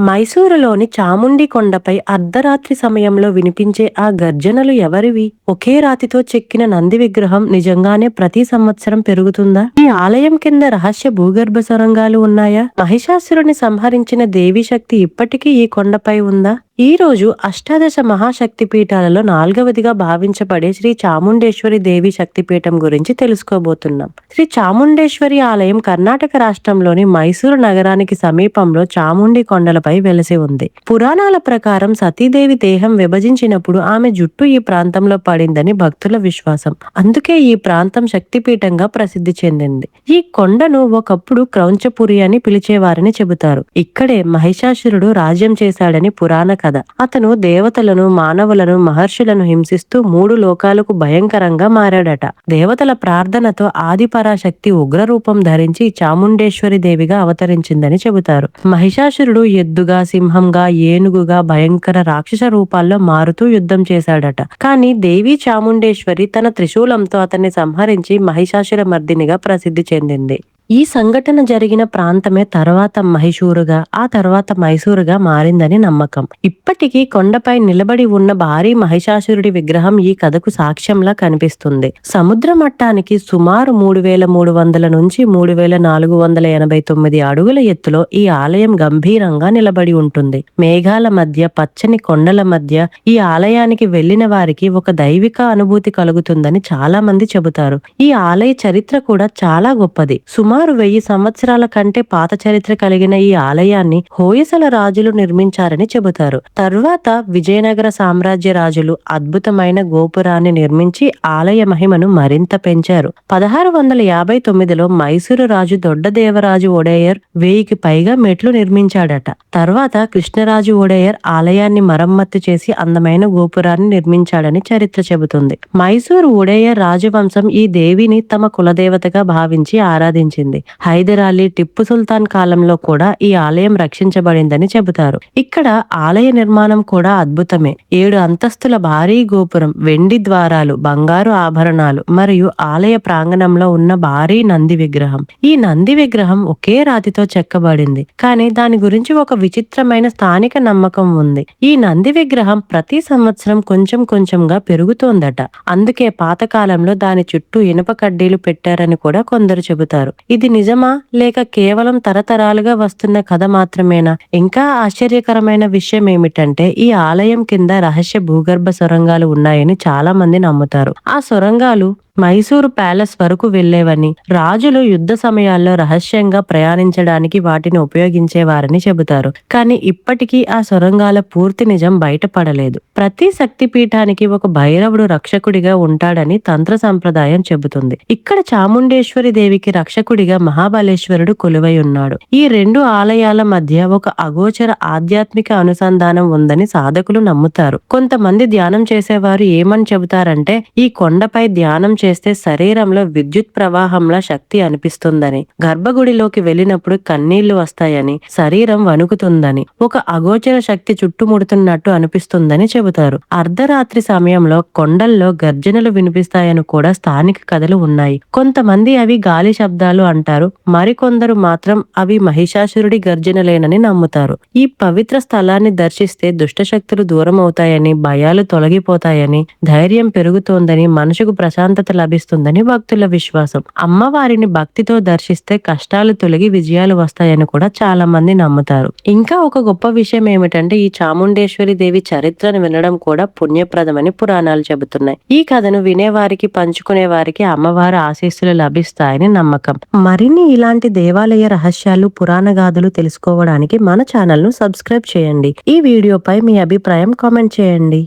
మైసూరులోని చాముండి కొండపై అర్ధరాత్రి సమయంలో వినిపించే ఆ గర్జనలు ఎవరివి? ఒకే రాతితో చెక్కిన నంది విగ్రహం నిజంగానే ప్రతి సంవత్సరం పెరుగుతుందా? ఈ ఆలయం కింద రహస్య భూగర్భ సొరంగాలు ఉన్నాయా? మహిషాసురుని సంహరించిన దేవీ శక్తి ఇప్పటికీ ఈ కొండపై ఉందా? ఈ రోజు అష్టాదశ మహాశక్తి పీఠాలలో 4వదిగా భావించబడే శ్రీ చాముండేశ్వరి దేవి శక్తిపీఠం గురించి తెలుసుకోబోతున్నాం. శ్రీ చాముండేశ్వరి ఆలయం కర్ణాటక రాష్ట్రంలోని మైసూరు నగరానికి సమీపంలో చాముండి కొండలపై వెలసి ఉంది. పురాణాల ప్రకారం సతీదేవి దేహం విభజించినప్పుడు ఆమె జుట్టు ఈ ప్రాంతంలో పడిందని భక్తుల విశ్వాసం. అందుకే ఈ ప్రాంతం శక్తిపీఠంగా ప్రసిద్ధి చెందింది. ఈ కొండను ఒకప్పుడు క్రౌంచపురి అని పిలిచేవారని చెబుతారు. ఇక్కడే మహిషాసురుడు రాజ్యం చేశాడని పురాణ కథ. అతను దేవతలను, మానవులను, మహర్షులను హింసిస్తూ 3 లోకాలకు భయంకరంగా మారాడట. దేవతల ప్రార్థనతో ఆదిపరాశక్తి ఉగ్రరూపం ధరించి చాముండేశ్వరి దేవిగా అవతరించిందని చెబుతారు. మహిషాసురుడు ఎద్దుగా, సింహంగా, ఏనుగుగా భయంకర రాక్షస రూపాల్లో మారుతూ యుద్ధం చేశాడట. కానీ దేవి చాముండేశ్వరి తన త్రిశూలంతో అతన్ని సంహరించి మహిషాసుర మర్దినిగా ప్రసిద్ధి చెందింది. ఈ సంఘటన జరిగిన ప్రాంతమే తర్వాత మహిషూరుగా, ఆ తర్వాత మైసూరుగా మారిందని నమ్మకం. ఇప్పటికీ కొండపై నిలబడి ఉన్న భారీ మహిషాసురుడి విగ్రహం ఈ కథకు సాక్ష్యంలా కనిపిస్తుంది. సముద్ర మట్టానికి సుమారు 3300 నుంచి 3489 అడుగుల ఎత్తులో ఈ ఆలయం గంభీరంగా నిలబడి ఉంటుంది. మేఘాల మధ్య, పచ్చని కొండల మధ్య ఈ ఆలయానికి వెళ్లిన వారికి ఒక దైవిక అనుభూతి కలుగుతుందని చాలా మంది చెబుతారు. ఈ ఆలయ చరిత్ర కూడా చాలా గొప్పది. సుమారు 1000 సంవత్సరాల కంటే పాత చరిత్ర కలిగిన ఈ ఆలయాన్ని హోయసల రాజులు నిర్మించారని చెబుతారు. తరువాత విజయనగర సామ్రాజ్య రాజులు అద్భుతమైన గోపురాన్ని నిర్మించి ఆలయ మహిమను మరింత పెంచారు. 1659లో మైసూరు రాజు దొడ్డదేవరాజు ఒడేయర్ 1000కి పైగా మెట్లు నిర్మించాడట. తర్వాత కృష్ణరాజు ఒడేయర్ ఆలయాన్ని మరమ్మత్తు చేసి అందమైన గోపురాన్ని నిర్మించాడని చరిత్ర చెబుతుంది. మైసూరు ఒడేయర్ రాజవంశం ఈ దేవిని తమ కులదేవతగా భావించి ఆరాధించింది. హైదర్ అలీ, టిప్పు సుల్తాన్ కాలంలో కూడా ఈ ఆలయం రక్షించబడిందని చెబుతారు. ఇక్కడ ఆలయ నిర్మాణం కూడా అద్భుతమే. 7 అంతస్తుల భారీ గోపురం, వెండి ద్వారాలు, బంగారు ఆభరణాలు మరియు ఆలయ ప్రాంగణంలో ఉన్న భారీ నంది విగ్రహం. ఈ నంది విగ్రహం ఒకే రాతితో చెక్కబడింది. కానీ దాని గురించి ఒక విచిత్రమైన స్థానిక నమ్మకం ఉంది. ఈ నంది విగ్రహం ప్రతి సంవత్సరం కొంచెం కొంచెంగా పెరుగుతోందట. అందుకే పాతకాలంలో దాని చుట్టూ ఇనుప కడ్డీలు పెట్టారని కూడా కొందరు చెబుతారు. ఇది నిజమా, లేక కేవలం తరతరాలుగా వస్తున్న కథ మాత్రమేనా? ఇంకా ఆశ్చర్యకరమైన విషయం ఏమిటంటే ఈ ఆలయం కింద రహస్య భూగర్భ సొరంగాలు ఉన్నాయని చాలా మంది నమ్ముతారు. ఆ సొరంగాలు మైసూరు ప్యాలెస్ వరకు వెళ్లేవని, రాజులు యుద్ధ సమయాల్లో రహస్యంగా ప్రయాణించడానికి వాటిని ఉపయోగించేవారని చెబుతారు. కానీ ఇప్పటికీ ఆ సొరంగాల పూర్తి నిజం బయటపడలేదు. ప్రతి శక్తిపీఠానికి ఒక భైరవుడు రక్షకుడిగా ఉంటాడని తంత్ర సంప్రదాయం చెబుతుంది. ఇక్కడ చాముండేశ్వరి దేవికి రక్షకుడిగా మహాబలేశ్వరుడు కొలువై ఉన్నాడు. ఈ 2 ఆలయాల మధ్య ఒక అగోచర ఆధ్యాత్మిక అనుసంధానం ఉందని సాధకులు నమ్ముతారు. కొంతమంది ధ్యానం చేసేవారు ఏమని చెబుతారంటే ఈ కొండపై ధ్యానం చేస్తే శరీరంలో విద్యుత్ ప్రవాహంలా శక్తి అనిపిస్తుందని, గర్భగుడిలోకి వెళ్ళినప్పుడు కన్నీళ్లు వస్తాయని, శరీరం వణుకుతుందని, ఒక అగోచర శక్తి చుట్టుముడుతున్నట్టు అనిపిస్తుందని చెబుతారు. అర్ధరాత్రి సమయంలో కొండల్లో గర్జనలు వినిపిస్తాయని కూడా స్థానిక కథలు ఉన్నాయి. కొంతమంది అవి గాలి శబ్దాలు అంటారు. మరికొందరు మాత్రం అవి మహిషాసురుడి గర్జనలేనని నమ్ముతారు. ఈ పవిత్ర స్థలాన్ని దర్శిస్తే దుష్టశక్తులు దూరం అవుతాయని, భయాలు తొలగిపోతాయని, ధైర్యం పెరుగుతోందని, మనసుకు ప్రశాంతత లభిస్తుందని భక్తుల విశ్వాసం. అమ్మవారిని భక్తితో దర్శిస్తే కష్టాలు తొలగి విజయాలు వస్తాయని కూడా చాలా మంది నమ్ముతారు. ఇంకా ఒక గొప్ప విషయం ఏమిటంటే ఈ చాముండేశ్వరి దేవి చరిత్రను వినడం కూడా పుణ్యప్రదమని పురాణాలు చెబుతున్నాయి. ఈ కథను వినేవారికి, పంచుకునే వారికి అమ్మవారి ఆశీస్సులు లభిస్తాయని నమ్మకం. మరిన్ని ఇలాంటి దేవాలయ రహస్యాలు, పురాణ గాథలు తెలుసుకోవడానికి మన ఛానల్ ను సబ్స్క్రైబ్ చేయండి. ఈ వీడియోపై మీ అభిప్రాయం కామెంట్ చేయండి.